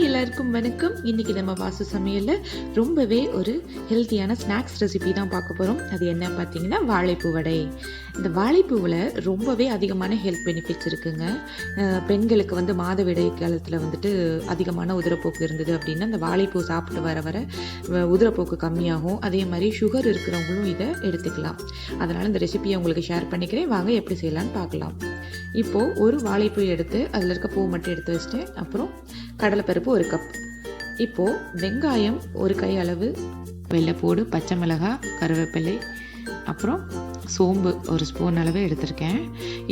Hi எல்லாருக்கும் வணக்கம். இன்றைக்கி நம்ம வாசு சமையலில் ரொம்பவே ஒரு ஹெல்த்தியான ஸ்நாக்ஸ் ரெசிபி தான் பார்க்க போகிறோம். அது என்ன பார்த்தீங்கன்னா வாழைப்பூ வடை. இந்த வாழைப்பூவில் ரொம்பவே அதிகமான ஹெல்த் பெனிஃபிட்ஸ் இருக்குங்க. பெண்களுக்கு வந்து மாதவிடை காலத்தில் வந்துட்டு அதிகமான உதிரப்போக்கு இருந்தது அப்படின்னா இந்த வாழைப்பூ சாப்பிட்டு வர வர உதிரப்போக்கு கம்மியாகும். அதே மாதிரி சுகர் இருக்கிறவங்களும் இதை எடுத்துக்கலாம். அதனால் இந்த ரெசிபியை உங்களுக்கு ஷேர் பண்ணிக்கிறேன். வாங்க எப்படி செய்யலான்னு பார்க்கலாம். இப்போது ஒரு வாழைப்பூ எடுத்து அதில் இருக்க பூ மட்டும் எடுத்து வச்சிட்டேன். அப்புறம் கடலைப்பருப்பு 1 கப். இப்போது வெங்காயம் 1 கை அளவு, வெள்ளைப்பூடு, பச்சை மிளகாய், கருவேப்பிலை, அப்புறம் சோம்பு 1 ஸ்பூன் அளவு எடுத்திருக்கேன்.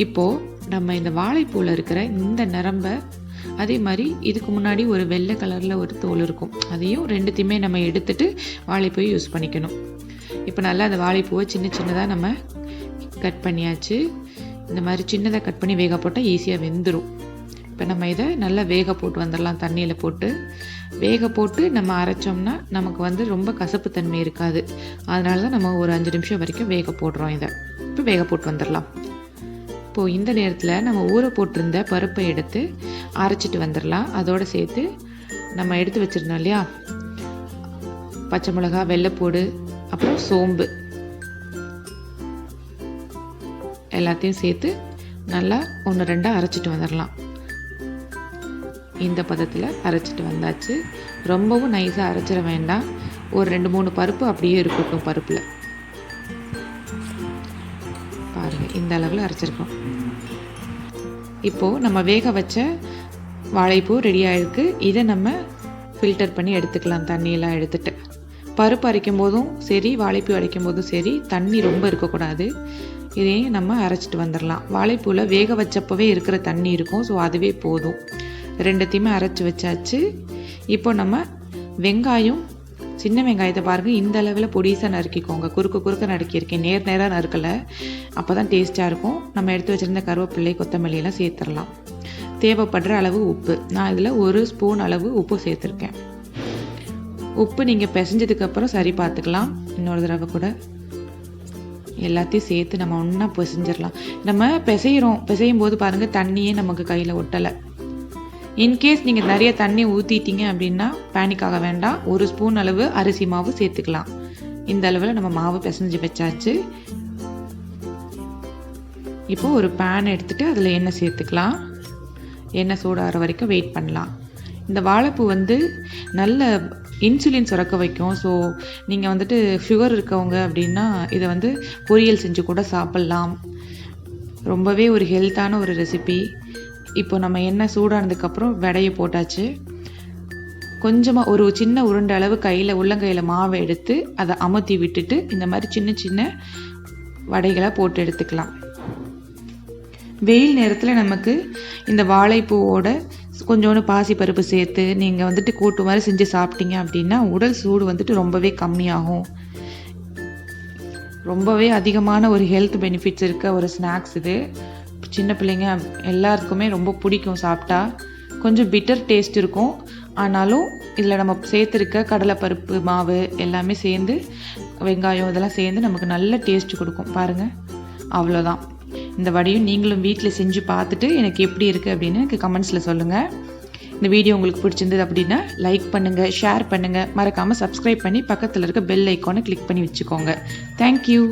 இப்போது நம்ம இந்த வாழைப்பூவில் இருக்கிற இந்த நரம்பை, அதே மாதிரி இதுக்கு முன்னாடி ஒரு வெள்ளை கலரில் ஒரு தோல் இருக்கும், அதையும் ரெண்டுத்தையுமே நம்ம எடுத்துட்டு வாழைப்பூ யூஸ் பண்ணிக்கணும். இப்போ நல்லா அந்த வாழைப்பூவை சின்ன சின்னதாக நம்ம கட் பண்ணியாச்சு. இந்த மாதிரி சின்னதாக கட் பண்ணி வேக போட்டால் ஈஸியாக வெந்துடும். இப்போ நம்ம இதை நல்லா வேக போட்டு வந்துடலாம். தண்ணியில் போட்டு வேக போட்டு நம்ம அரைச்சோம்னா நமக்கு வந்து ரொம்ப கசப்பு தன்மை இருக்காது. அதனால தான் நம்ம ஒரு 5 நிமிஷம் வரைக்கும் வேக போடுறோம். இதை இப்போ வேக போட்டு வந்துடலாம். இப்போது இந்த நேரத்தில் நம்ம ஊற போட்டிருந்த பருப்பை எடுத்து அரைச்சிட்டு வந்துடலாம். அதோடு சேர்த்து நம்ம எடுத்து வச்சுருந்தோம் இல்லையா, பச்சை மிளகா, வெள்ளைப்பூடு, அப்புறம் சோம்பு எல்லாத்தையும் சேர்த்து நல்லா 1-2 அரைச்சிட்டு வந்துடலாம். இந்த பதத்தில் அரைச்சிட்டு வந்தாச்சு. ரொம்பவும் நைஸாக அரைச்சிட வேண்டாம். ஒரு 2-3 பருப்பு அப்படியே இருக்கட்டும். பருப்பில் பாருங்கள், இந்த அளவில் அரைச்சிருக்கோம். இப்போது நம்ம வேக வச்ச வாழைப்பூ ரெடி ஆகிருக்கு. இதை நம்ம ஃபில்டர் பண்ணி எடுத்துக்கலாம். தண்ணியெல்லாம் எடுத்துட்டு பருப்பு அரைக்கும் போதும் சரி, வாழைப்பூ அரைக்கும் போதும் சரி, தண்ணி ரொம்ப இருக்கக்கூடாது. இதையும் நம்ம அரைச்சிட்டு வந்துடலாம். வாழைப்பூவில் வேக வச்சப்பவே இருக்கிற தண்ணி இருக்கும், ஸோ அதுவே போதும். ரெண்டுத்தையுமே அரைச்சி வச்சாச்சு. இப்போ நம்ம வெங்காயம், சின்ன வெங்காயத்தை பாருங்கள், இந்த அளவில் பொடிசாக நறுக்கிக்கோங்க. குறுக்க நறுக்கியிருக்கேன், நேராக நறுக்கலை. அப்போ தான் டேஸ்ட்டாக இருக்கும். நம்ம எடுத்து வச்சுருந்த கருவேப்பிள்ளை, கொத்தமல்லியெல்லாம் சேர்த்துடலாம். தேவைப்படுற அளவு உப்பு, நான் இதில் 1 ஸ்பூன் அளவு உப்பு சேர்த்துருக்கேன். உப்பு நீங்கள் பிசைஞ்சதுக்கப்புறம் சரி பார்த்துக்கலாம். இன்னொரு தடவை கூட எல்லாத்தையும் சேர்த்து நம்ம ஒன்றா பிசைஞ்சிடலாம். நம்ம பிசையும் போது பாருங்கள், தண்ணியே நமக்கு கையில் ஒட்டலை. இன்கேஸ் நீங்கள் நிறைய தண்ணி ஊற்றிட்டீங்க அப்படின்னா பேனிக் ஆக வேண்டாம். 1 ஸ்பூன் அளவு அரிசி மாவு சேர்த்துக்கலாம். இந்த அளவில் நம்ம மாவு பிசைஞ்சு வச்சாச்சு. இப்போது ஒரு பேன் எடுத்துகிட்டு அதில் எண்ணெய் சேர்த்துக்கலாம். எண்ணெய் சூடாகிற வரைக்கும் வெயிட் பண்ணலாம். இந்த வாழைப்பூ வந்து நல்ல இன்சுலின் சுரக்க வைக்கும். ஸோ நீங்கள் வந்துட்டு சுகர் இருக்கவங்க அப்படின்னா இதை வந்து பொரியல் செஞ்சு கூட சாப்பிட்லாம். ரொம்பவே ஒரு ஹெல்த்தான ஒரு ரெசிபி. இப்போ நம்ம எண்ணெய் சூடானதுக்கப்புறம் வடையை போட்டாச்சு. கொஞ்சமாக ஒரு சின்ன உருண்டை அளவு உள்ளங்கையில் மாவை எடுத்து அதை அமுத்தி விட்டுட்டு இந்த மாதிரி சின்ன சின்ன வடைகளை போட்டு எடுத்துக்கலாம். வெயில் நேரத்தில் நமக்கு இந்த வாழைப்பூவோட கொஞ்சோண்டு பாசிப்பருப்பு சேர்த்து நீங்கள் வந்துட்டு கூட்டு மாதிரி செஞ்சு சாப்பிட்டீங்க அப்படின்னா உடல் சூடு வந்துட்டு ரொம்பவே கம்மியாகும். ரொம்பவே அதிகமான ஒரு ஹெல்த் பெனிஃபிட்ஸ் இருக்க ஒரு ஸ்நாக்ஸ் இது. சின்ன பிள்ளைங்க எல்லாருக்குமே ரொம்ப பிடிக்கும். சாப்பிட்டா கொஞ்சம் பிட்டர் டேஸ்ட் இருக்கும். ஆனாலும் இதில் நம்ம சேர்த்துருக்க கடலைப்பருப்பு மாவு எல்லாமே சேர்ந்து, வெங்காயம் இதெல்லாம் சேர்ந்து நமக்கு நல்ல டேஸ்ட் கொடுக்கும். பாருங்கள், அவ்வளோதான். இந்த வடையும் நீங்களும் வீட்டில் செஞ்சு பார்த்துட்டு எனக்கு எப்படி இருக்குது அப்படின்னு எனக்கு கமெண்ட்ஸில் சொல்லுங்கள். இந்த வீடியோ உங்களுக்கு பிடிச்சிருந்தது அப்படின்னா லைக் பண்ணுங்கள், ஷேர் பண்ணுங்கள், மறக்காமல் சப்ஸ்கிரைப் பண்ணி பக்கத்தில் இருக்க பெல் ஐக்கானை கிளிக் பண்ணி வச்சுக்கோங்க. தேங்க்யூ.